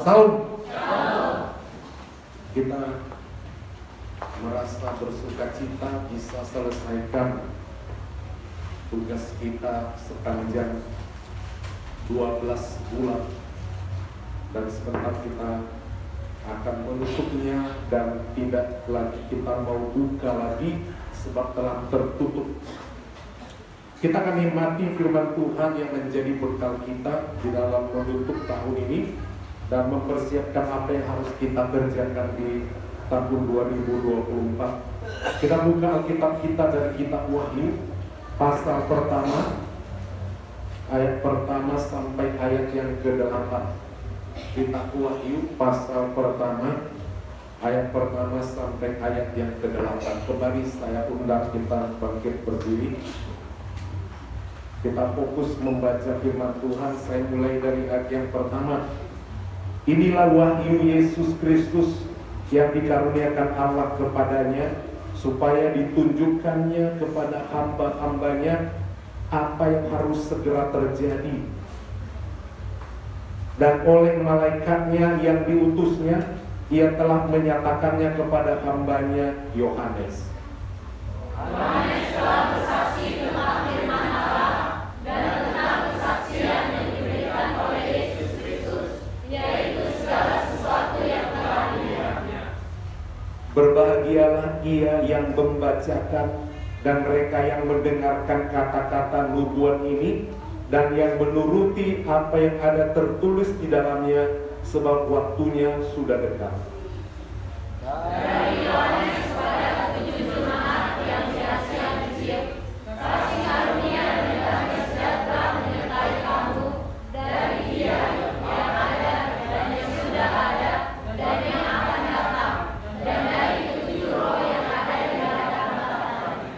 Saum. Kita merasa bersuka cita bisa selesaikan tugas kita sepanjang 12 bulan, dan sebentar kita akan menutupnya dan tidak lagi kita mau buka lagi sebab telah tertutup. Kita akan nikmati firman Tuhan yang menjadi bekal kita di dalam menutup tahun ini dan mempersiapkan apa yang harus kita kerjakan di tahun 2024. Kita buka Alkitab kita dari kitab Wahyu pasal pertama, ayat pertama sampai ayat yang ke-8. Kitab Wahyu pasal pertama, ayat pertama sampai ayat yang ke-8. Kembali saya undang kita bangkit berdiri. Kita fokus membaca firman Tuhan. Saya mulai dari ayat yang pertama. Inilah wahyu Yesus Kristus yang dikaruniakan Allah kepadanya, supaya ditunjukkannya kepada hamba-hambanya apa yang harus segera terjadi. Dan oleh malaikatnya yang diutusnya, ia telah menyatakannya kepada hambanya Yohanes. Yohanes telah bersaksi tentang firman Allah dan tentang kesaksian yang diberikan oleh Yesus Kristus, yaitu segala sesuatu yang telah dilihatnya. Berbahagialah ia yang membacakan dan mereka yang mendengarkan kata-kata nubuat ini dan yang menuruti apa yang ada tertulis di dalamnya, sebab waktunya sudah dekat. Dari Yohanes kepada ketujuh jemaat yang di Asia Kecil, kasih karunia dan damai sejahtera menyertai kamu dari Dia yang ada dan yang sudah ada dan yang akan datang, dan dari ketujuh roh yang ada di dalam Bapa-Nya.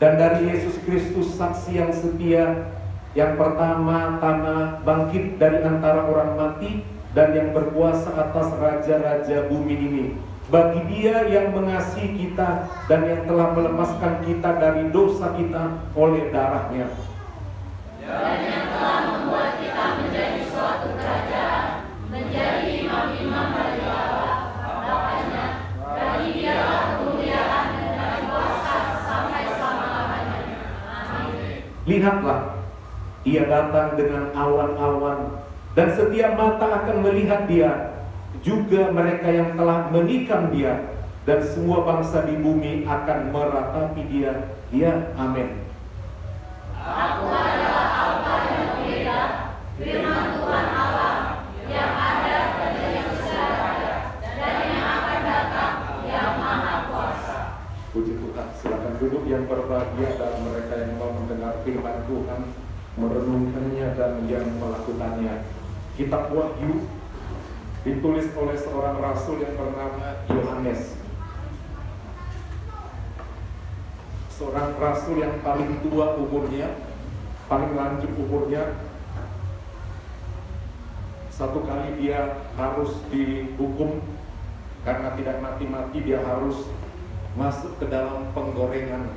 Dan dari Yesus Kristus saksi yang setia, yang pertama-tama bangkit dari antara orang mati dan yang berkuasa atas raja-raja bumi ini. Bagi Dia yang mengasihi kita dan yang telah melepaskan kita dari dosa kita oleh darah-Nya. Dan yang telah membuat kita menjadi suatu kerajaan, menjadi imam-imam bagi Allah, Bapa-Nya. Bagi Dialah kemuliaan dan kuasa sampai selama-lamanya. Amin. Lihatlah, Ia datang dengan awan-awan, dan setiap mata akan melihat Dia, juga mereka yang telah menikam Dia, dan semua bangsa di bumi akan meratapi Dia. Ya, amin. Aku adalah Alfa dan Omega, firman Tuhan Allah, yang ada dan yang sudah ada, dan yang akan datang, yang Maha Kuasa. Puji Tuhan. Silakan duduk yang berbahagia dan mereka yang mau mendengar firman Tuhan, merenungkannya dan yang melakukannya. Kitab Wahyu ditulis oleh seorang rasul yang bernama Yohanes. Seorang rasul yang paling tua umurnya, paling lanjut umurnya. Satu kali dia harus dihukum karena tidak mati-mati, dia harus masuk ke dalam penggorengan.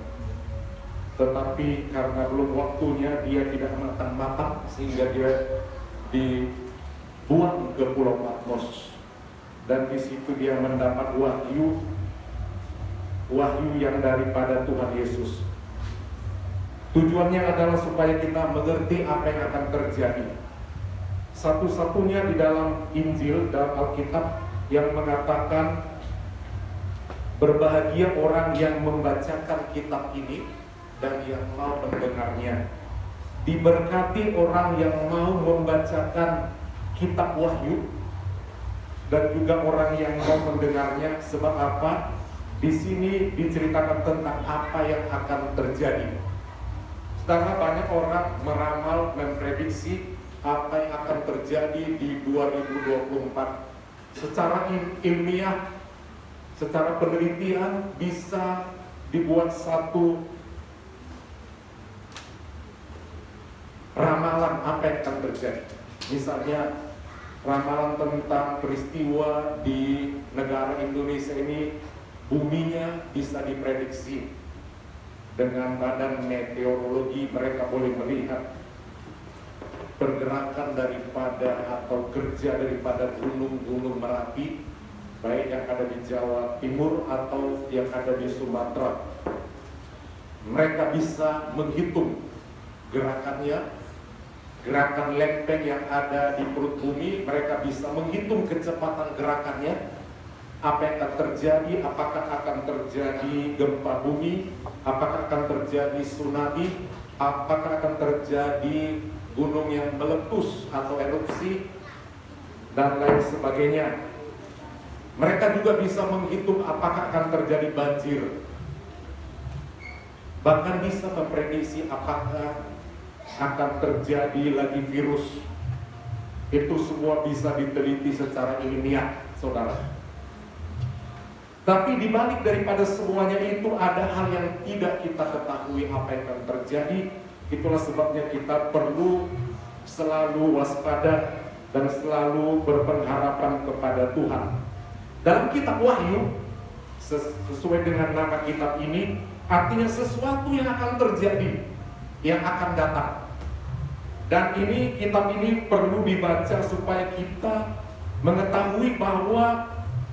Tetapi karena belum waktunya, dia tidak matang-matang sehingga dia dibuang ke Pulau Patmos. Dan di situ dia mendapat wahyu yang daripada Tuhan Yesus. Tujuannya adalah supaya kita mengerti apa yang akan terjadi. Satu-satunya di dalam Injil, dalam Alkitab, yang mengatakan berbahagia orang yang membacakan kitab ini dan yang mau mendengarnya. Diberkati orang yang mau membacakan kitab Wahyu dan juga orang yang mau mendengarnya. Sebab apa? Di sini diceritakan tentang apa yang akan terjadi. Sekarang banyak orang meramal, memprediksi apa yang akan terjadi di 2024. Secara ilmiah, secara penelitian bisa dibuat satu ramalan apa yang akan terjadi. Misalnya ramalan tentang peristiwa di negara Indonesia ini, buminya bisa diprediksi. Dengan badan meteorologi mereka boleh melihat pergerakan daripada atau kerja daripada gunung-gunung Merapi, baik yang ada di Jawa Timur atau yang ada di Sumatera. Mereka bisa menghitung gerakannya, gerakan lempeng yang ada di perut bumi. Mereka bisa menghitung kecepatan gerakannya, apa yang akan terjadi, apakah akan terjadi gempa bumi, apakah akan terjadi tsunami, apakah akan terjadi gunung yang meletus atau erupsi, dan lain sebagainya. Mereka juga bisa menghitung apakah akan terjadi banjir, bahkan bisa memprediksi apakah akan terjadi lagi virus. Itu semua bisa diteliti secara ilmiah, saudara. Tapi dibalik daripada semuanya itu ada hal yang tidak kita ketahui apa yang akan terjadi. Itulah sebabnya kita perlu selalu waspada dan selalu berpengharapan kepada Tuhan. Dalam kitab Wahyu, sesuai dengan nama kitab ini, artinya sesuatu yang akan terjadi, yang akan datang. Dan ini, kitab ini perlu dibaca supaya kita mengetahui bahwa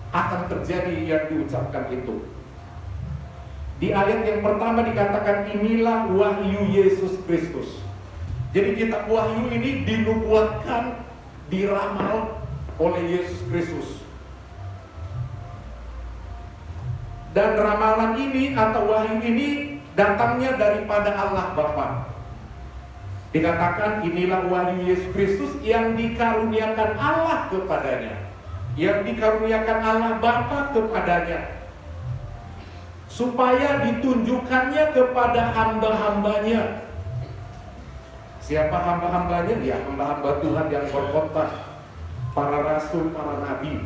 akan terjadi yang diucapkan itu. Di ayat yang pertama dikatakan, inilah wahyu Yesus Kristus. Jadi kitab Wahyu ini dinubuatkan, diramal oleh Yesus Kristus. Dan ramalan ini atau wahyu ini datangnya daripada Allah Bapa. Dikatakan inilah wahyu Yesus Kristus yang dikaruniakan Allah kepadanya, yang dikaruniakan Allah Bapa kepadanya, supaya ditunjukkannya kepada hamba-hambanya. Siapa hamba-hambanya? Ya, hamba-hamba Tuhan yang berkhotbah, para rasul, para nabi.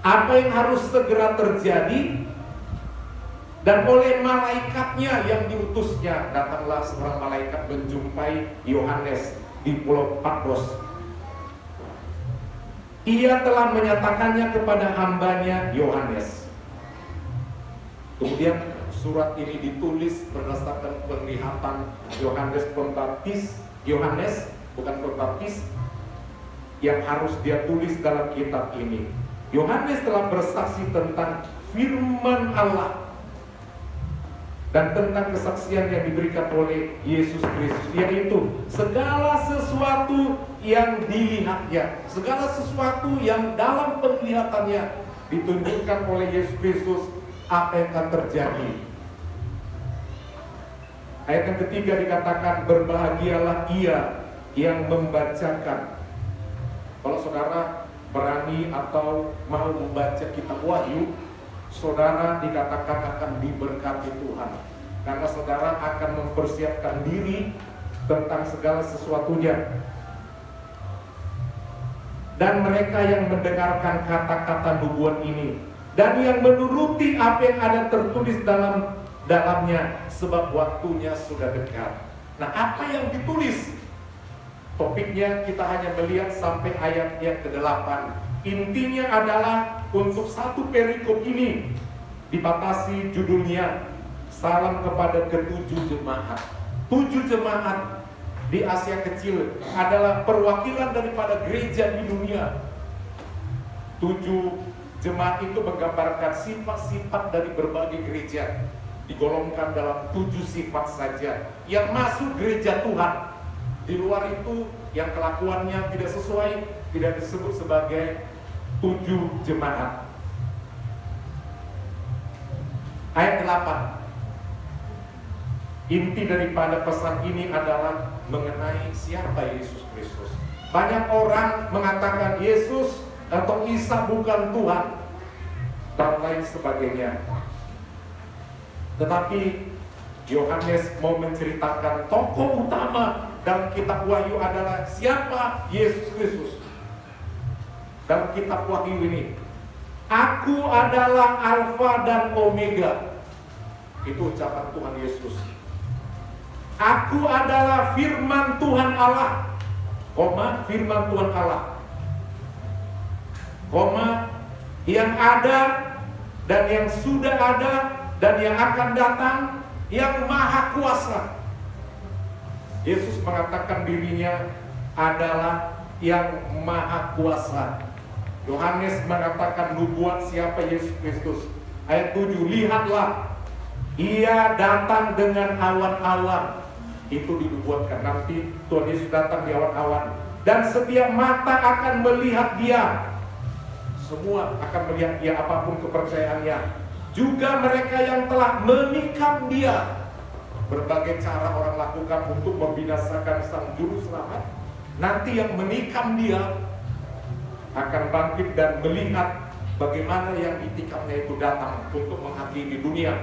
Apa yang harus segera terjadi, dan oleh malaikatnya yang diutusnya, datanglah seorang malaikat menjumpai Yohanes di Pulau Patmos. Ia telah menyatakannya kepada hambanya Yohanes. Kemudian surat ini ditulis berdasarkan penglihatan Yohanes Pembaptis. Yohanes, bukan Pembaptis, yang harus dia tulis dalam kitab ini. Yohanes telah bersaksi tentang firman Allah dan tentang kesaksian yang diberikan oleh Yesus Kristus, yaitu segala sesuatu yang dilihatnya, segala sesuatu yang dalam penglihatannya ditunjukkan oleh Yesus Kristus apa yang akan terjadi. Ayat yang ketiga dikatakan, berbahagialah ia yang membacakan. Kalau saudara berani atau mau membaca kitab Wahyu, saudara dikatakan akan diberkati Tuhan, karena saudara akan mempersiapkan diri tentang segala sesuatunya. Dan mereka yang mendengarkan kata-kata nubuat ini dan yang menuruti apa yang ada tertulis dalamnya, sebab waktunya sudah dekat. Nah, apa yang ditulis? Topiknya kita hanya melihat sampai ayat yang ke-8. Intinya adalah untuk satu perikop ini dibatasi judulnya salam kepada ke-7 jemaat. 7 jemaat di Asia Kecil adalah perwakilan daripada gereja di dunia. 7 jemaat itu menggambarkan sifat-sifat dari berbagai gereja, digolongkan dalam 7 sifat saja yang masuk gereja Tuhan. Di luar itu yang kelakuannya tidak sesuai, tidak disebut sebagai 7 jemaat. Ayat 8. Inti daripada pesan ini adalah mengenai siapa Yesus Kristus. Banyak orang mengatakan Yesus atau Isa bukan Tuhan dan lain sebagainya. Tetapi Yohanes mau menceritakan tokoh utama dalam kitab Wahyu adalah siapa Yesus Kristus. Dalam kitab Wahyu ini, aku adalah Alfa dan Omega. Itu ucapan Tuhan Yesus. Aku adalah firman Tuhan Allah, firman Tuhan Allah, yang ada dan yang sudah ada dan yang akan datang, yang maha kuasa. Yesus mengatakan dirinya adalah yang maha kuasa. Yohanes mengatakan nubuat siapa Yesus Kristus. Ayat 7, lihatlah, ia datang dengan awan-awan. Itu dinubuatkan, nanti Tuhan Yesus datang di awan-awan. Dan setiap mata akan melihat dia. Semua akan melihat dia, apapun kepercayaannya. Juga mereka yang telah menikam dia. Berbagai cara orang lakukan untuk membinasakan sang juru selamat. Nanti yang menikam dia akan bangkit dan melihat bagaimana yang ditikamnya itu datang untuk menghakimi dunia.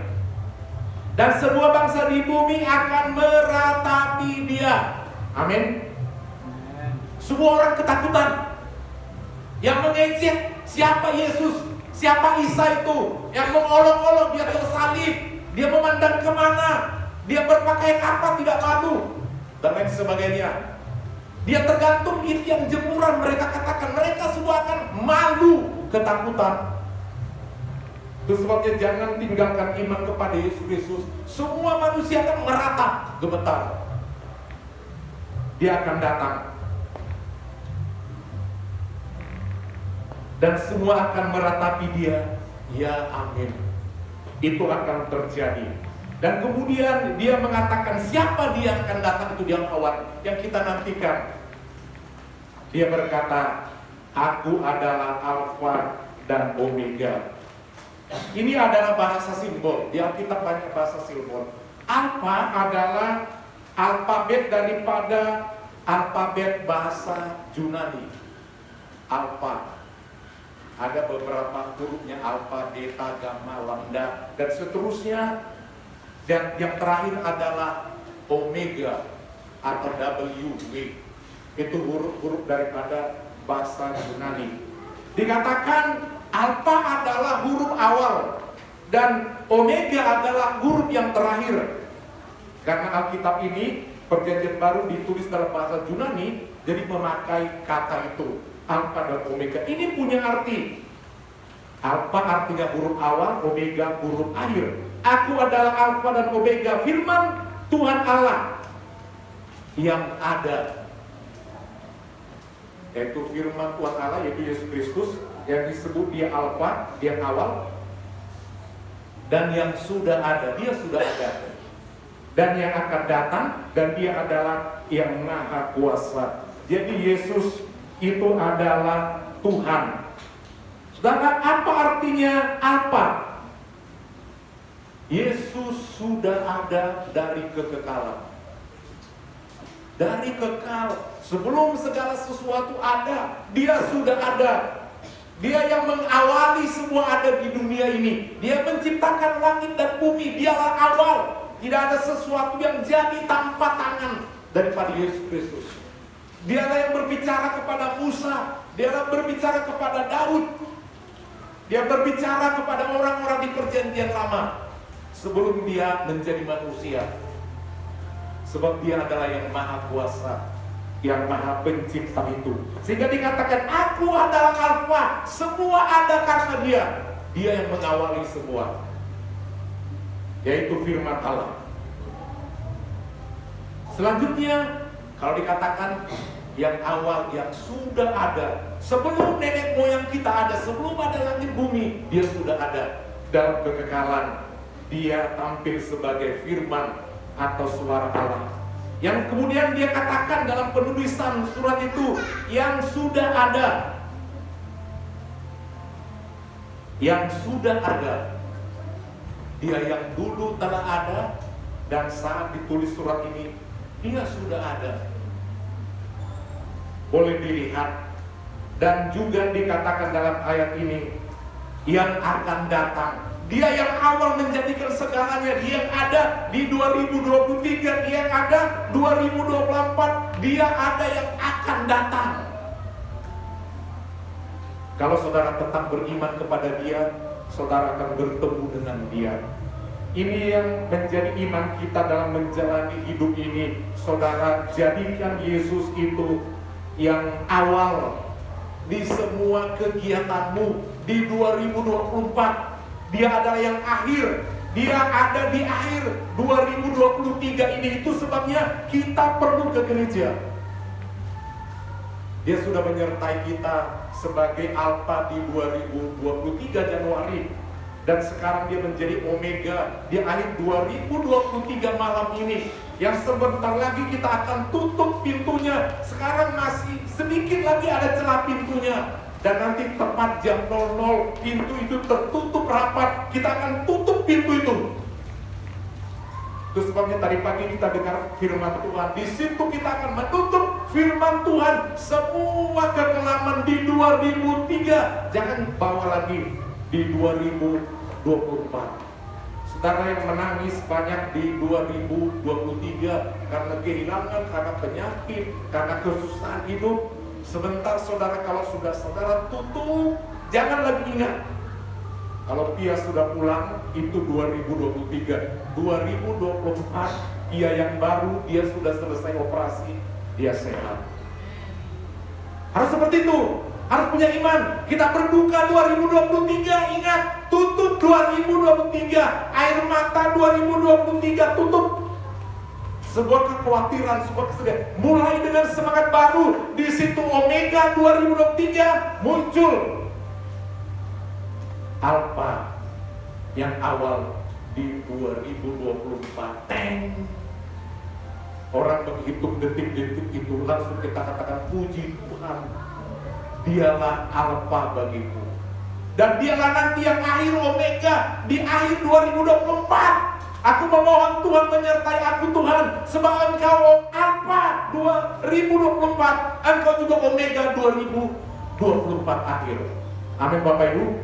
Dan semua bangsa di bumi akan meratapi dia. Amin. Semua orang ketakutan. Yang mengejek siapa Yesus, siapa Isa itu, yang mengolok-olok dia tersalib, dia memandang kemana, dia berpakaian apa tidak malu, dan lain sebagainya. Dia tergantung di tiang jemuran, mereka katakan, mereka semua akan malu, ketakutan. Itu sebabnya jangan tinggalkan iman kepada Yesus Kristus. Semua manusia akan meratap, gemetar. Dia akan datang. Dan semua akan meratapi dia. Ya amin. Itu akan terjadi. Dan kemudian dia mengatakan siapa dia akan datang itu dia kawan yang kita nantikan. Dia berkata, aku adalah Alfa dan Omega. Ini adalah bahasa simbol. Di Alkitab banyak bahasa simbol. Alfa adalah alfabet daripada alfabet bahasa Yunani. Alfa. Ada beberapa hurufnya, alfa, beta, gamma, lambda, dan seterusnya. Dan yang terakhir adalah Omega atau W. Itu huruf-huruf daripada bahasa Yunani. Dikatakan alfa adalah huruf awal dan omega adalah huruf yang terakhir. Karena Alkitab ini Perjanjian Baru ditulis dalam bahasa Yunani, jadi memakai kata itu alfa dan omega. Ini punya arti. Alfa artinya huruf awal, omega huruf akhir. Aku adalah Alfa dan Omega, firman Tuhan Allah yang ada. Yaitu firman Tuhan Allah, yaitu Yesus Kristus, yang disebut dia Alfa, dia awal. Dan yang sudah ada, dia sudah ada. Dan yang akan datang, dan dia adalah yang maha kuasa. Jadi Yesus itu adalah Tuhan. Saudara, apa artinya apa? Yesus sudah ada dari kekekalan. Dari kekal, sebelum segala sesuatu ada, dia sudah ada. Dia yang mengawali semua ada di dunia ini. Dia menciptakan langit dan bumi, dialah awal. Tidak ada sesuatu yang jadi tanpa tangan daripada Yesus Kristus. Dialah yang berbicara kepada Musa, dialah berbicara kepada Daud. Dia berbicara kepada orang-orang di Perjanjian Lama sebelum dia menjadi manusia. Sebab dia adalah yang maha kuasa, yang maha pencipta itu. Sehingga dikatakan, aku adalah Alfa, semua ada karena dia. Dia yang mengawali semua, yaitu firman Allah. Selanjutnya, kalau dikatakan yang awal, yang sudah ada, sebelum nenek moyang kita ada, sebelum ada langit bumi, dia sudah ada dalam kekekalan. Dia tampil sebagai firman atau suara Allah, yang kemudian dia katakan dalam penulisan surat itu, yang sudah ada. Yang sudah ada. Dia yang dulu telah ada, dan saat ditulis surat ini, dia sudah ada. Boleh dilihat. Dan juga dikatakan dalam ayat ini, yang akan datang. Dia yang awal menjadikan segalanya. Dia yang ada di 2023, dia yang ada 2024, dia ada yang akan datang. Kalau saudara tetap beriman kepada dia, saudara akan bertemu dengan dia. Ini yang menjadi iman kita dalam menjalani hidup ini. Saudara, jadikan Yesus itu yang awal di semua kegiatanmu di 2024. Dia adalah yang akhir Dia ada di akhir 2023 ini. Itu sebabnya kita perlu ke gereja. Dia sudah menyertai kita sebagai Alfa di 2023 Januari. Dan sekarang dia menjadi Omega di akhir 2023 malam ini. Yang sebentar lagi kita akan tutup pintunya. Sekarang masih sedikit lagi ada celah pintunya. Dan nanti tepat jam 00 pintu itu tertutup rapat. Kita akan tutup pintu itu. Itu sebabnya tadi pagi kita dengar firman Tuhan. Di situ kita akan menutup firman Tuhan. Semua kekelaman di 2003 jangan bawa lagi di 2024. Saudara yang menangis banyak di 2023 karena kehilangan, karena penyakit, karena kesusahan hidup. Sebentar saudara, kalau sudah saudara tutup, jangan lagi ingat. Kalau Pia sudah pulang, itu 2023. 2024, Pia yang baru, dia sudah selesai operasi, dia sehat. Harus seperti itu, harus punya iman. Kita berduka 2023, ingat, tutup 2023. Air mata 2023, tutup. Sebuah kekhawatiran, sebuah kesedihan. Mulai dengan semangat baru. Di situ Omega 2023 muncul. Alfa yang awal di 2024. Teng. Orang menghitung detik-detik itu langsung kita katakan puji Tuhan. Dialah Alfa bagiku. Dan dialah nanti yang akhir Omega di akhir 2024. Aku memohon Tuhan menyertai aku Tuhan. Sebab Engkau Alfa 2024. Engkau juga Omega 2024 akhir. Amin Bapak Ibu.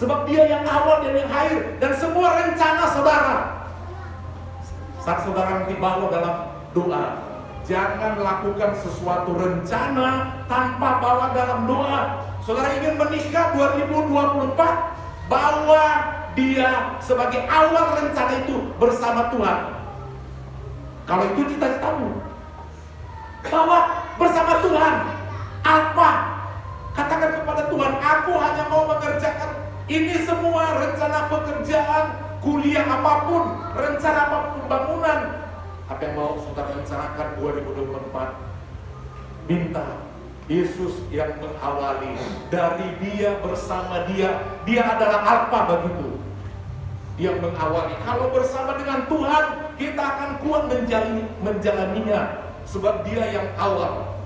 Sebab dia yang awal dan yang akhir. Dan semua rencana saudara, saat saudara nanti bawa dalam doa, jangan lakukan sesuatu rencana tanpa bawa dalam doa. Saudara ingin menikah 2024, bawa dia sebagai awal rencana itu bersama Tuhan. Kalau itu cita-citamu, bawa bersama Tuhan. Apa? Katakan kepada Tuhan, aku hanya mau mengerjakan ini semua, rencana pekerjaan, kuliah apapun, rencana apapun, bangunan. Apa yang mau saudara rencanakan 2024? Minta Yesus yang mengawali. Dari dia, bersama dia, dia adalah Alfa bagiku. Dia mengawali. Kalau bersama dengan Tuhan, kita akan kuat menjalaninya. Sebab dia yang awal.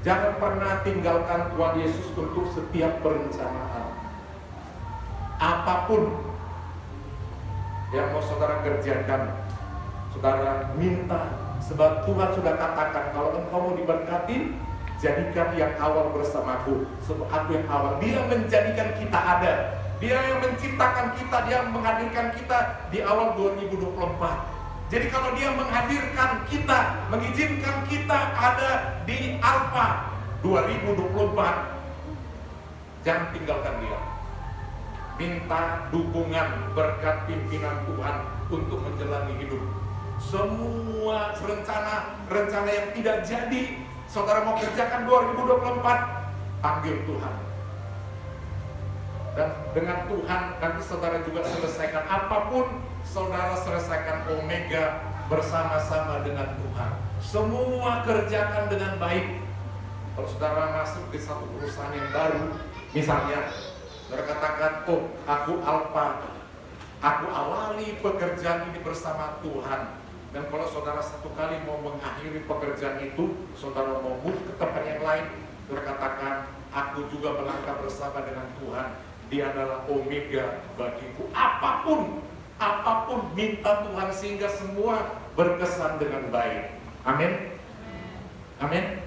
Jangan pernah tinggalkan Tuhan Yesus untuk setiap perencanaan. Apapun yang mau saudara kerjakan, saudara minta. Sebab Tuhan sudah katakan, kalau engkau mau diberkati, jadikan yang awal bersamaku. Sebab aku yang awal. Dia menjadikan kita ada. Dia yang menciptakan kita. Dia menghadirkan kita di awal 2024. Jadi kalau dia menghadirkan kita, mengizinkan kita ada di Alfa 2024, jangan tinggalkan dia. Minta dukungan, berkat pimpinan Tuhan untuk menjalani hidup. Semua rencana yang tidak jadi, saudara mau kerjakan 2024, panggil Tuhan. Dan dengan Tuhan nanti saudara juga selesaikan apapun, saudara selesaikan Omega bersama-sama dengan Tuhan. Semua kerjakan dengan baik. Kalau saudara masuk di satu perusahaan yang baru, misalnya saudara katakan, oh aku Alfa, aku awali pekerjaan ini bersama Tuhan. Dan kalau saudara satu kali mau mengakhiri pekerjaan itu, saudara mau move ke tempat yang lain, saudara katakan, aku juga melangkah bersama dengan Tuhan. Dia adalah Omega bagiku. Apapun minta Tuhan sehingga semua berkesan dengan baik. Amin. Amin.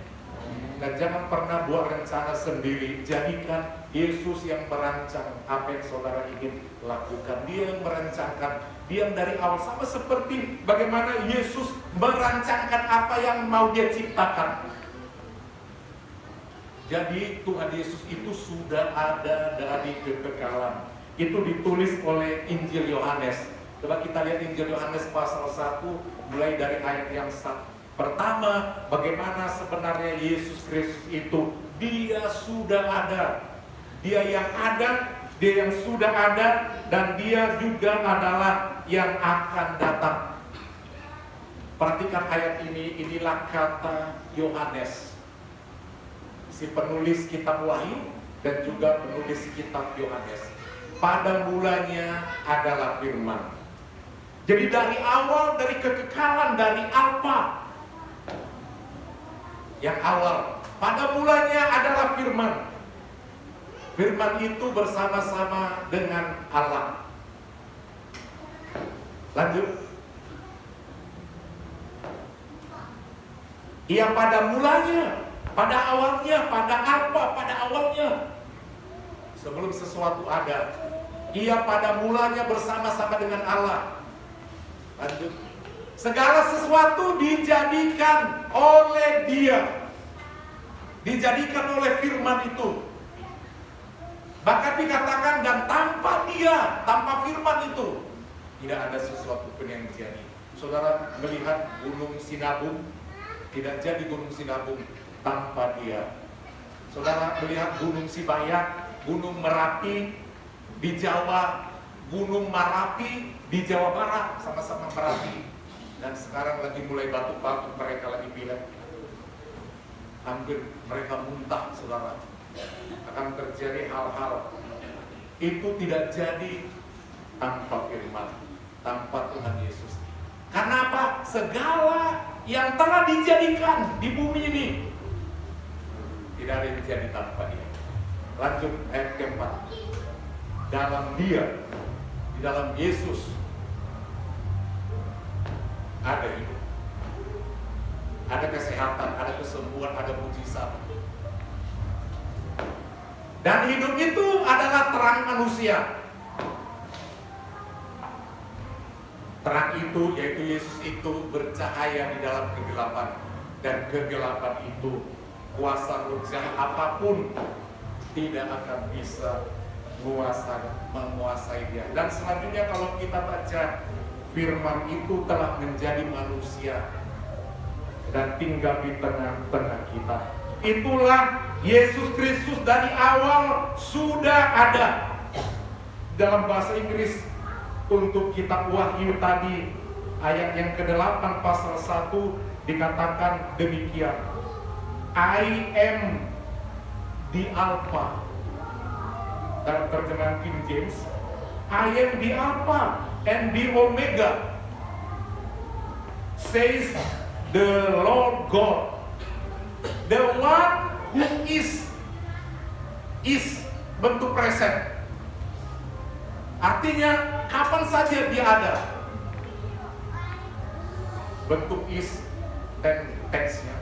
Dan jangan pernah buat rencana sendiri. Jadikan Yesus yang merancang apa yang saudara ingin lakukan. Dia yang merancangkan. Dia yang dari awal, sama seperti bagaimana Yesus merancangkan apa yang mau dia ciptakan. Jadi Tuhan Yesus itu sudah ada dari kekekalan. Itu ditulis oleh Injil Yohanes. Coba kita lihat Injil Yohanes pasal 1 mulai dari ayat yang pertama. Bagaimana sebenarnya Yesus Kristus itu, dia sudah ada. Dia yang ada Dia yang sudah ada, dan dia juga adalah yang akan datang. Perhatikan ayat ini, inilah kata Yohanes, si penulis kitab Wahyu dan juga penulis kitab Yohanes. Pada mulanya adalah firman. Jadi dari awal, dari kekekalan, dari Alfa, yang awal, pada mulanya adalah firman. Firman itu bersama-sama dengan Allah. Lanjut. Ia pada mulanya, pada awalnya, pada Alfa, pada awalnya. Sebelum sesuatu ada, ia pada mulanya bersama-sama dengan Allah. Lanjut. Segala sesuatu dijadikan oleh Dia, dijadikan oleh firman itu. Bahkan dikatakan, dan tanpa Dia, tanpa firman itu, tidak ada sesuatu pun yang jadi. Saudara melihat Gunung Sinabung, tidak jadi Gunung Sinabung tanpa Dia. Saudara melihat Gunung Sibayak, Gunung Merapi di Jawa, Gunung Marapi di Jawa Barat, sama-sama Merapi. Dan sekarang lagi mulai batuk-batuk, mereka lagi bilang, hampir mereka muntah, saudara. Akan terjadi hal-hal itu tidak jadi tanpa firman, tanpa Tuhan Yesus. Karena apa? Segala yang telah dijadikan di bumi ini tidak ada yang jadi tanpa Dia. Lanjut ayat keempat. Dalam Dia, di dalam Yesus ada hidup, ada kesehatan, ada kesembuhan, ada mujizat. Dan hidup itu adalah terang manusia. Terang itu, yaitu Yesus itu, bercahaya di dalam kegelapan. Dan kegelapan itu, kuasa roh jahat apapun tidak akan bisa menguasai dia. Dan selanjutnya kalau kita baca, firman itu telah menjadi manusia dan tinggal di tengah-tengah kita. Itulah Yesus Kristus, dari awal sudah ada. Dalam bahasa Inggris, untuk kitab Wahyu tadi, ayat yang ke-8 pasal 1 dikatakan demikian. I am the Alpha. Dalam terjemahan King James, I am the Alpha and the Omega, says the Lord God, the one who is bentuk present. Artinya kapan saja Dia ada. Bentuk is dan teksnya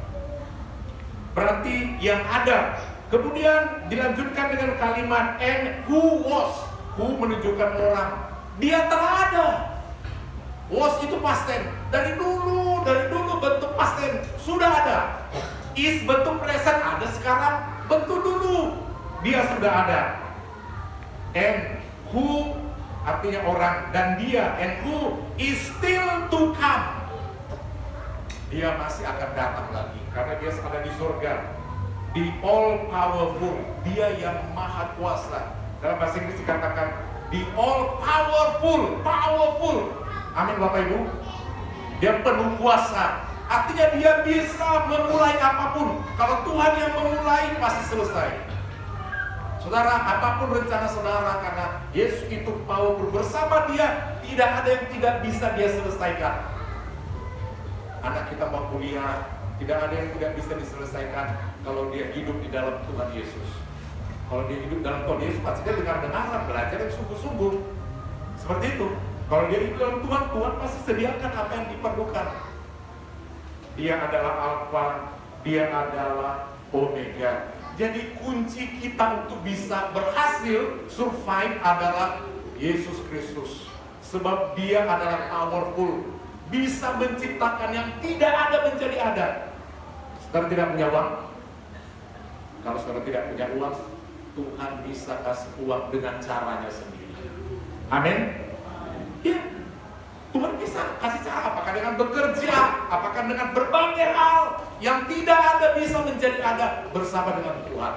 berarti yang ada. Kemudian dilanjutkan dengan kalimat and who was. Who menunjukkan orang. Dia telah ada. Was itu past tense. Dari dulu bentuk past tense sudah ada. Is bentuk present ada sekarang, bentuk dulu Dia sudah ada. And who artinya orang, dan Dia, and who is still to come. Dia masih akan datang lagi karena Dia ada di surga. The all powerful, Dia yang maha kuasa. Dalam bahasa Inggris dikatakan the all powerful. Amin Bapak Ibu. Dia penuh kuasa. Artinya Dia bisa memulai apapun. Kalau Tuhan yang memulai pasti selesai. Saudara, apapun rencana saudara, karena Yesus itu powerful, bersama Dia tidak ada yang tidak bisa Dia selesaikan. Anak kita mau kuliah, tidak ada yang tidak bisa diselesaikan kalau dia hidup di dalam Tuhan Yesus. Kalau dia hidup dalam Tuhan Yesus, pasti dia dengar-dengaran, belajar yang sungguh-sungguh. Seperti itu. Kalau dia hidup dalam Tuhan, Tuhan pasti sediakan apa yang diperlukan. Dia adalah Alfa, Dia adalah Omega. Jadi kunci kita untuk bisa berhasil survive adalah Yesus Kristus. Sebab Dia adalah powerful, bisa menciptakan yang tidak ada menjadi ada. Saudara tidak punya uang? Kalau saudara tidak punya uang, Tuhan bisa kasih uang dengan caranya sendiri. Amin? Ya, Tuhan bisa kasih cara. Apakah dengan bekerja, apakah dengan berbagai hal yang tidak ada bisa menjadi ada bersama dengan Tuhan.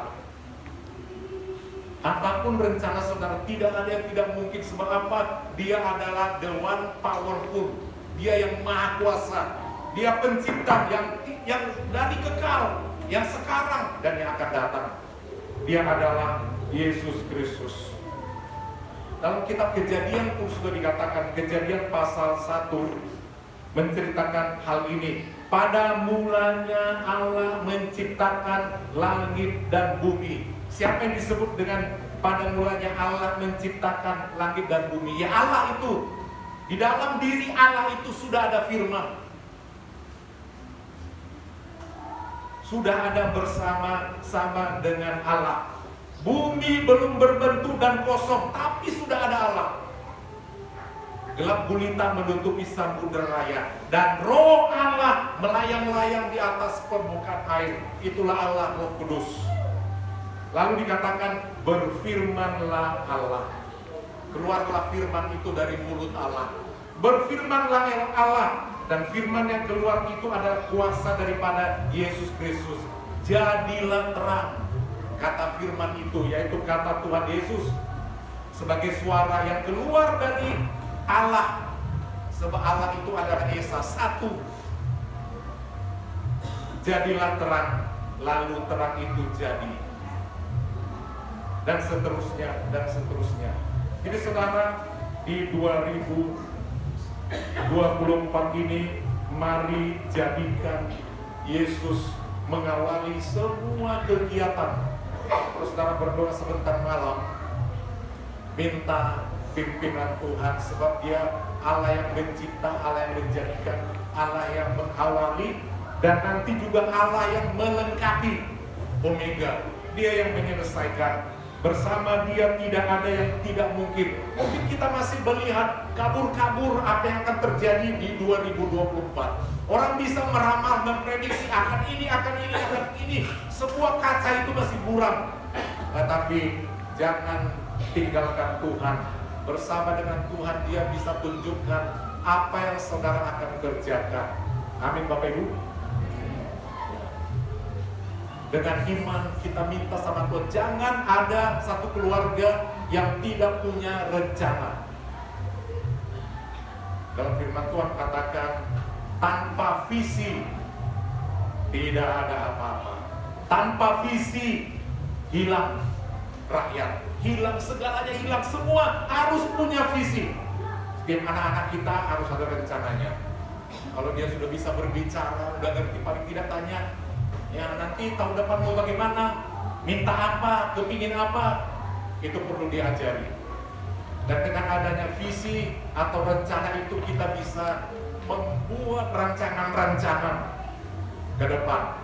Apapun rencana saudara, tidak ada yang tidak mungkin. Sebab apa? Dia adalah the one powerful. Dia yang maha kuasa. Dia pencipta yang dari kekal, yang sekarang dan yang akan datang. Dia adalah Yesus Kristus. Dalam kitab Kejadian pun sudah dikatakan, Kejadian pasal 1 menceritakan hal ini. Pada mulanya Allah menciptakan langit dan bumi. Siapa yang disebut dengan pada mulanya Allah menciptakan langit dan bumi? Ya Allah itu. Di dalam diri Allah itu sudah ada firman. Sudah ada bersama-sama dengan Allah. Bumi belum berbentuk dan kosong, tapi sudah ada Allah. Gelap gulita menutupi samudera raya, dan roh Allah melayang-layang di atas permukaan air. Itulah Allah, Roh Kudus. Lalu dikatakan, berfirmanlah Allah. Keluarlah firman itu dari mulut Allah. Berfirmanlah Allah, dan firman yang keluar itu adalah kuasa daripada Yesus Kristus. Jadilah terang. Kata firman itu, yaitu kata Tuhan Yesus, sebagai suara yang keluar dari Allah. Sebab Allah itu adalah Esa, satu. Jadilah terang, lalu terang itu jadi. Dan seterusnya, dan seterusnya. Jadi saudara, di 2024 ini, mari jadikan Yesus mengawali semua kegiatan. Terus saudara berdoa sebentar malam, minta pimpinan Tuhan, sebab Dia Allah yang mencipta, Allah yang menjadikan, Allah yang mengawali, dan nanti juga Allah yang melengkapi. Omega, Dia yang menyelesaikan. Bersama Dia tidak ada yang tidak mungkin. Mungkin kita masih melihat kabur-kabur apa yang akan terjadi di 2024. Orang bisa meramal, memprediksi akan ini, akan ini, akan ini. Sebuah kaca itu masih buram. Tetapi jangan tinggalkan Tuhan. Bersama dengan Tuhan Dia bisa tunjukkan apa yang saudara akan kerjakan. Amin Bapak Ibu. Dengan iman kita minta sama Tuhan, jangan ada satu keluarga yang tidak punya rencana. Dalam firman Tuhan katakan, tanpa visi tidak ada apa-apa. Tanpa visi hilang rakyat, hilang segalanya, hilang semua. Harus punya visi. Setiap anak-anak kita harus ada rencananya. Kalau dia sudah bisa berbicara, udah ngerti, paling tidak tanya, ya nanti tahun depan mau bagaimana, minta apa, kepingin apa, itu perlu diajari. Dan dengan adanya visi atau rencana itu kita bisa membuat rancangan-rancangan ke depan,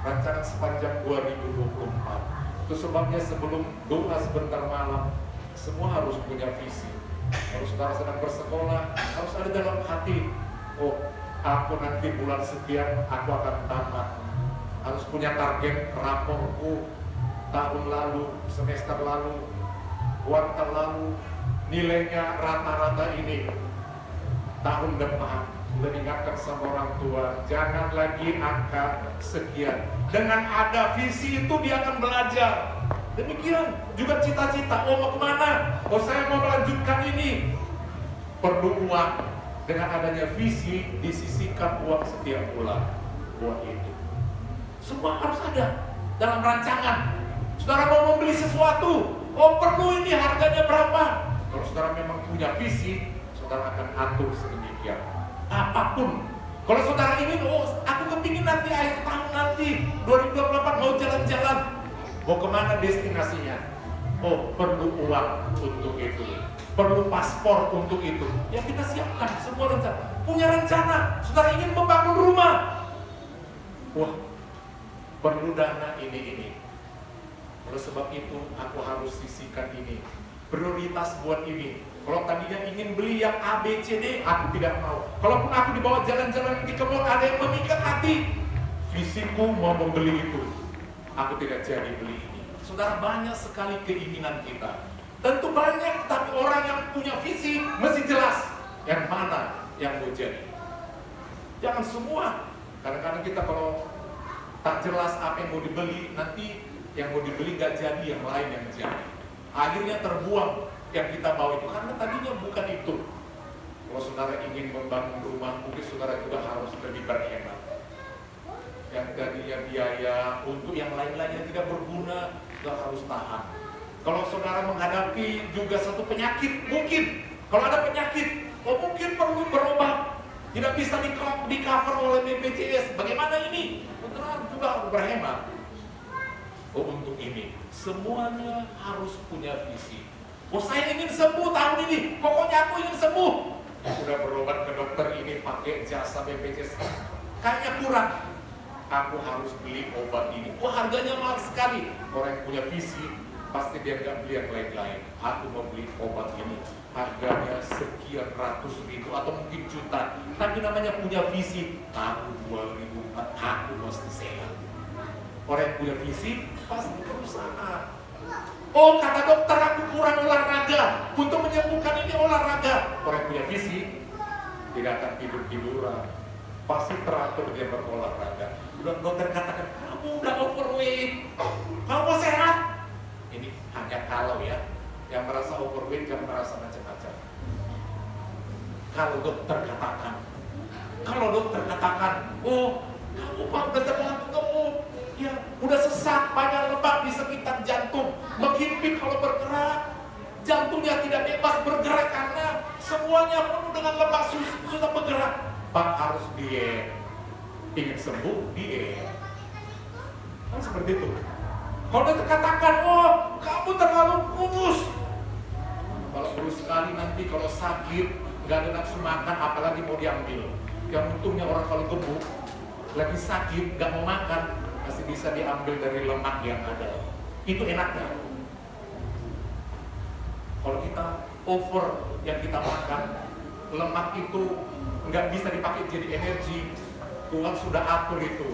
rancangan sepanjang 2024. Itu sebabnya sebelum doa sebentar malam, semua harus punya visi. Kalau saudara sedang bersekolah, harus ada dalam hati, oh aku nanti bulan sekian aku akan tamat. Harus punya target raporku tahun lalu, semester lalu, kuartal lalu, nilainya rata-rata ini. Tahun depan, sudah diingatkan sama orang tua, jangan lagi angka sekian. Dengan ada visi itu dia akan belajar. Demikian juga cita-cita, oh mau kemana? Oh saya mau melanjutkan ini. Perlu uang. Dengan adanya visi, disisihkan uang setiap bulan buat itu. Semua harus ada dalam rancangan. Saudara mau membeli sesuatu, oh perlu ini harganya berapa? Kalau saudara memang punya visi, saudara akan atur sedemikian. Apapun. Kalau saudara ingin, oh aku kepingin nanti akhir tahun nanti 2024 mau jalan-jalan. Mau kemana destinasinya? Oh perlu uang untuk itu. Perlu paspor untuk itu. Ya kita siapkan semua rencana. Punya rencana. Saudara ingin membangun rumah. Wah, perlu dana ini. Oleh sebab itu aku harus sisihkan ini. Prioritas buat ini. Kalau tadinya ingin beli yang A, B, C, D, aku tidak mau. Kalaupun aku dibawa jalan-jalan di kebun, ada yang memikat hati, visiku mau membeli itu, aku tidak jadi beli ini. Saudara, banyak sekali keinginan kita. Tentu banyak, tapi orang yang punya visi mesti jelas yang mana yang mau jadi. Jangan semua. Kadang-kadang kita kalau tak jelas apa yang mau dibeli, nanti yang mau dibeli gak jadi, yang lain yang jadi. Akhirnya terbuang yang kita bawa itu, karena tadinya bukan itu. Kalau saudara ingin membangun rumah, mungkin saudara juga harus lebih berhemat. Yang tadinya biaya untuk yang lain-lain yang tidak berguna, saudara harus tahan. Kalau saudara menghadapi juga satu penyakit, mungkin kalau ada penyakit, mungkin perlu berobat, tidak bisa di cover oleh BPJS. Bagaimana ini? Saudara juga harus berhemat. Untuk ini, semuanya harus punya visi. Saya ingin sembuh tahun ini, pokoknya aku ingin sembuh. Sudah berobat ke dokter ini pakai jasa BPJS, kayaknya kurang. Aku harus beli obat ini. Harganya mahal sekali. Orang yang punya visi, pasti dia nggak beli yang lain-lain. Aku mau beli obat ini, harganya sekian ratus ribu atau mungkin juta. Tapi namanya punya visi, aku 2004, aku mesti sehat. Orang yang punya visi pasti berusaha. Kata dokter aku kurang olahraga, untuk menyembuhkan ini olahraga. Orang yang punya visi tidak akan tidur-tiduran, pasti teratur dia berolahraga. Dokter katakan, kamu udah overweight, kamu sehat. Ini hanya kalau ya, yang merasa overweight jangan merasa macam-macam. Kalau dokter katakan, kamu pak udah terlalu gemuk, ya udah sesak, banyak lemak di sekitar jantung, menghimpit kalau bergerak, jantungnya tidak bebas bergerak karena semuanya penuh dengan lemak, susah bergerak. Pak harus diet, ingin sembuh diet, kan seperti itu. Kalau dia katakan, kamu terlalu kurus, kalau kurus sekali nanti kalau sakit nggak ada nafsu makan, apalagi mau diambil. Yang untungnya orang kalau gemuk lagi sakit nggak mau makan, masih bisa diambil dari lemak yang ada. Itu enaknya. Kalau kita over yang kita makan, lemak itu nggak bisa dipakai jadi energi. Tuhan sudah atur itu.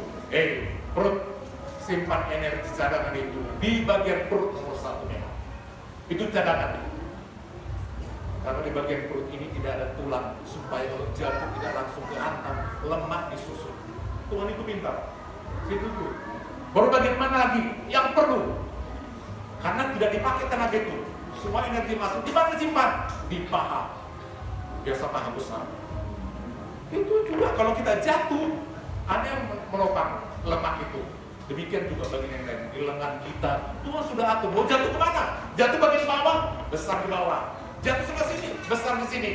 Perut, simpan energi cadangan itu di bagian perut nomor 1 memang. Itu cadangan. Karena di bagian perut ini tidak ada tulang, supaya kalau jatuh tidak langsung kehantam, lemak disusun. Tuhan itu pintar. Situ tuh. Baru bagian mana lagi yang perlu? Karena tidak dipakai tenaga itu. Semua energi masuk. Di mana simpan? Di paha. Biasa paha besar. Itu juga kalau kita jatuh, ada yang menopang lemak itu. Demikian juga bagian yang lain. Di lengan kita, Tuhan sudah atur. Mau jatuh kemana? Jatuh bagian bawah, besar di bawah. Jatuh sebelah sini, besar di sini.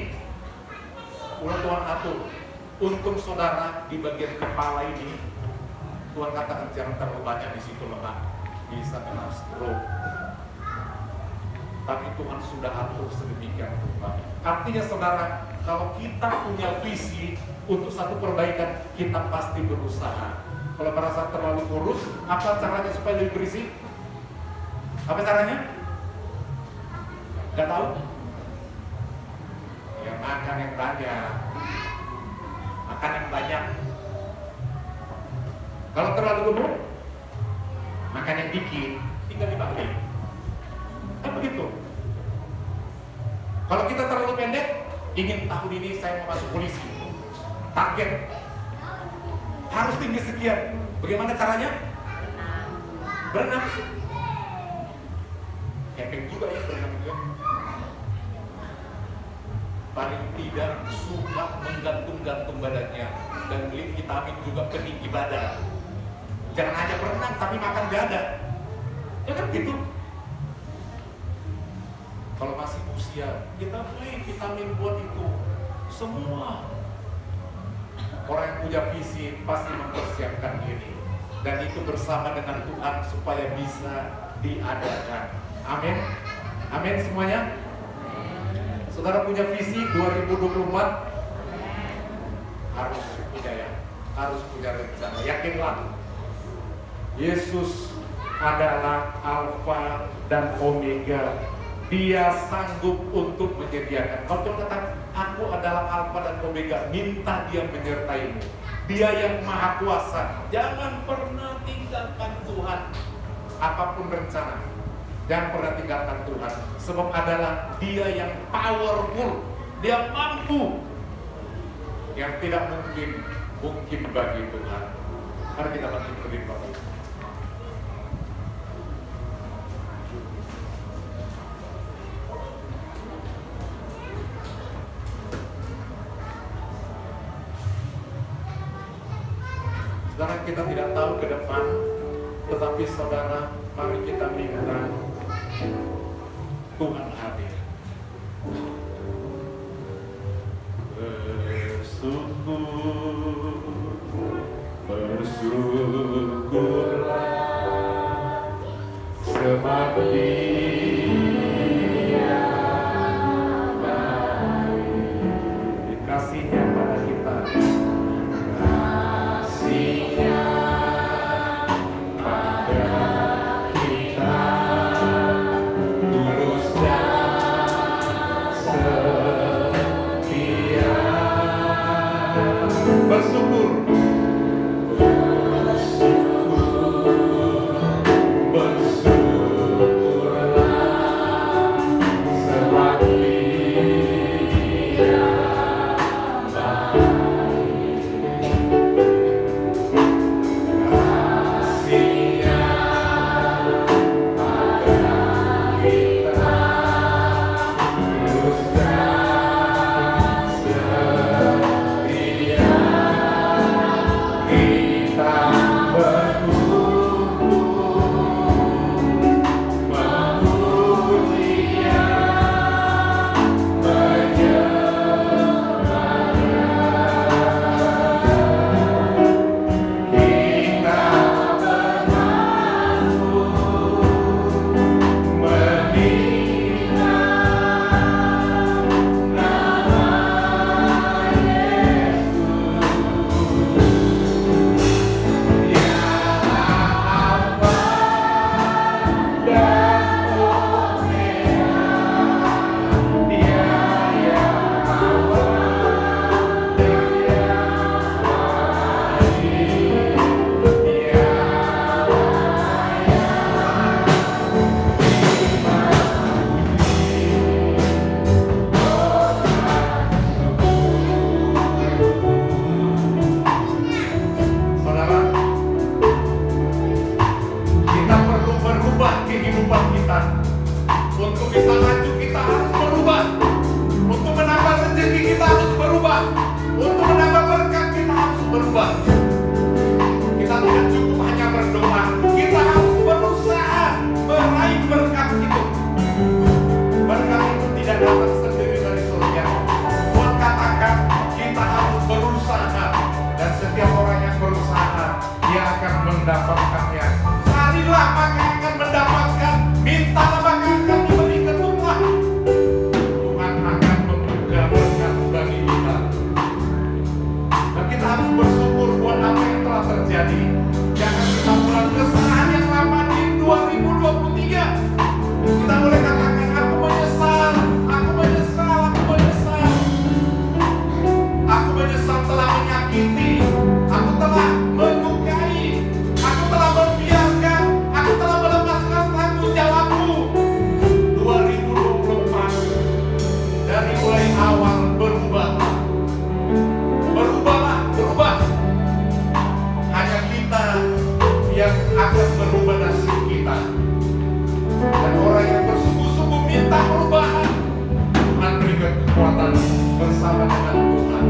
Udah Tuhan atur. Untung saudara di bagian kepala ini, Tuhan katakan jangan terlalu banyak di situ lemak, bisa kena stroke. Tapi Tuhan sudah atur sedemikian rupa. Artinya saudara, kalau kita punya visi untuk satu perbaikan, kita pasti berusaha. Kalau merasa terlalu kurus, apa caranya supaya lebih berisi? Apa caranya? Gak tahu? Ya makan yang banyak. Makan yang banyak. Kalau terlalu gemuk, makan yang dikit, tinggal dibagi. Kan begitu. Kalau kita terlalu pendek, ingin tahun ini saya mau masuk polisi, target harus tinggi sekian. Bagaimana caranya? Berenang. Camping juga ya, berenang juga. Paling tidak suka menggantung-gantung badannya dan beli vitamin juga peninggi badan. Jangan hanya berenang tapi makan gak ada. Ya kan gitu. Kalau masih usia, kita beli vitamin buat itu. Semua orang yang punya visi pasti mempersiapkan diri, dan itu bersama dengan Tuhan supaya bisa diadakan. Amin. Amin semuanya. Saudara punya visi 2024, harus punya ya, harus punya rencana. Yakinlah, Yesus adalah Alfa dan Omega. Dia sanggup untuk menyediakan. Kalau Tuhan kata, aku adalah Alfa dan Omega, minta Dia menyertaimu. Dia yang Maha Kuasa. Jangan pernah tinggalkan Tuhan. Apapun rencana, jangan pernah tinggalkan Tuhan. Sebab adalah Dia yang powerful. Dia mampu. Yang tidak mungkin bagi Tuhan. Mari kita bangkit berdiri Bapak. kita tidak tahu ke depan, tetapi saudara, mari kita minta Tuhan hadir. Bersyukurlah, sebab Dia baik. Kasihnya pada kita, kasihnya pada kita, tulus dan setia. Bersyukur, mendapatkannya. Carilah maka akan mendapatkan, mintalah maka akan diberi, ketuklah, Tuhan akan membuka berkat bagi kita. Dan kita harus bersyukur buat apa yang telah terjadi. Jangan kita pulang kesalahan yang lama di 2023. Kita boleh katakan, aku menyesal, aku menyesal, aku menyesal. Aku menyesal telah menyakiti, aku telah melukai, aku telah membiarkan, aku telah melepaskan tanggung jawabku. 2024 dari mulai awal berubah. Berubah. Hanya kita yang akan berubah nasib kita. Dan orang yang bersungguh-sungguh minta perubahan, Tuhan berikan kekuatan bersama dengan Tuhan.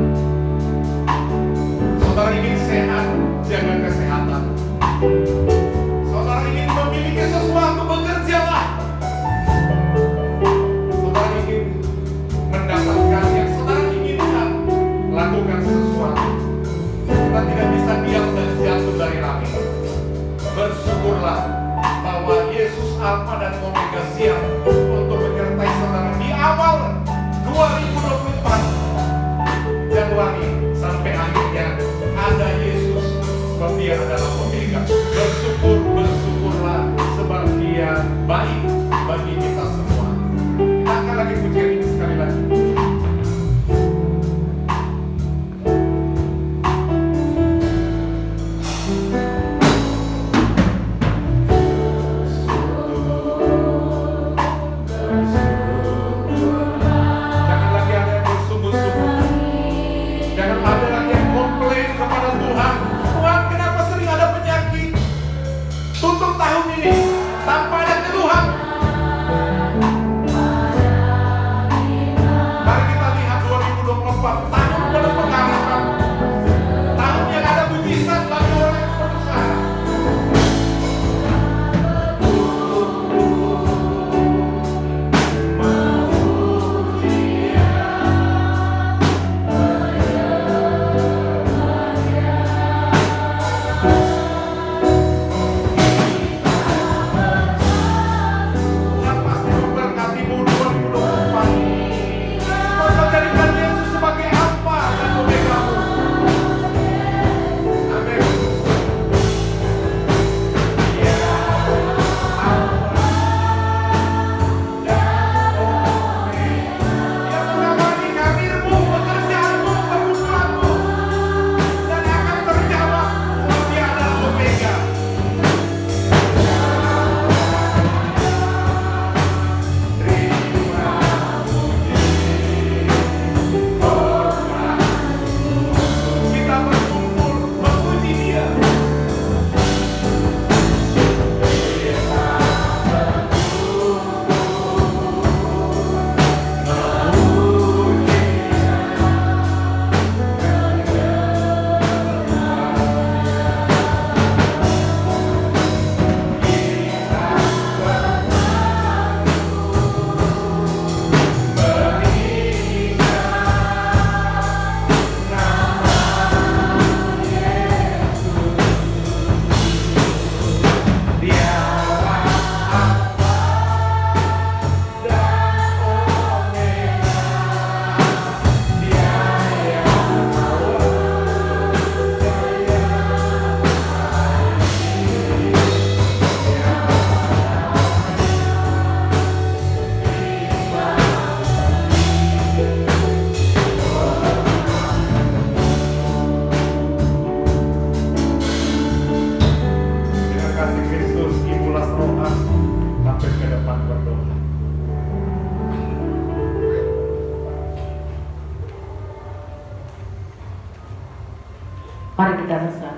Saudara ingin sehat, jaga kesehatan. Saudara ingin memiliki sesuatu, bekerjalah. Saudara ingin mendapatkan yang saudara inginkan, lakukan sesuatu. Kita tidak bisa diam dan jatuh dari langit. Bersyukurlah bahwa Yesus Alfa dan Omega siap untuk menyertai saudara di awal 2024 Januari sampai akhirnya. Ada Yesus sebab Dia adalah Omega. Bersyukurlah sebab Dia baik bagi kita semua. Kita akan lagi pujian ini sekali lagi. Tutup tahun ini tanpa ada keluhan.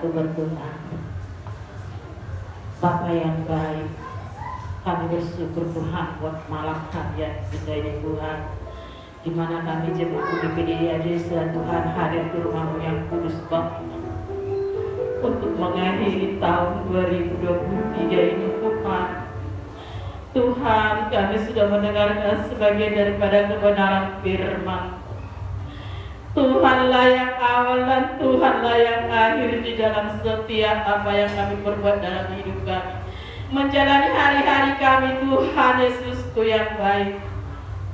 aku berdoa. Bapa yang baik, kami bersyukur Tuhan buat malam hari yang kita ini Tuhan, di mana kami jemaat UGPDI Desa Tuhan hadir di rumah-Mu yang kudus Bapa untuk mengakhiri tahun 2023 ini Tuhan. Tuhan, kami sudah mendengarkan sebagian daripada kebenaran firman. Tuhanlah yang awal dan Tuhanlah yang akhir di dalam setiap apa yang kami perbuat dalam hidup kami, menjalani hari-hari kami. Tuhan Yesusku yang baik,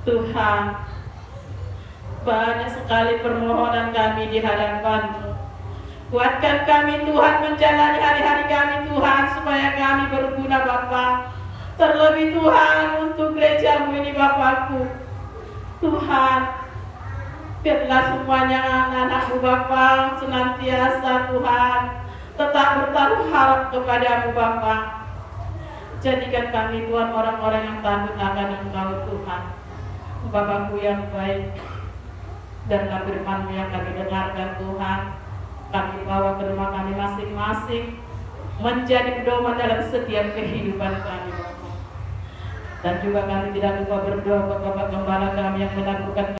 Tuhan, banyak sekali permohonan kami di hadapan-Mu. Kuatkan kami Tuhan menjalani hari-hari kami Tuhan, supaya kami berguna Bapa. Terlebih Tuhan untuk gereja-Mu ini Bapakku. Tuhan, biarlah semuanya anak-anak-Mu Bapa senantiasa Tuhan tetap bertaruh harap kepada-Mu Bapa. Jadikan kami Tuhan orang-orang yang takut akan Engkau Tuhan. Bapakku yang baik, dan firman-Mu yang kami dengarkan Tuhan, kami bawa ke rumah kami masing-masing, menjadi pedoman dalam setiap kehidupan kami. Dan juga kami tidak lupa berdoa kepada Bapak Gembala kami yang melakukan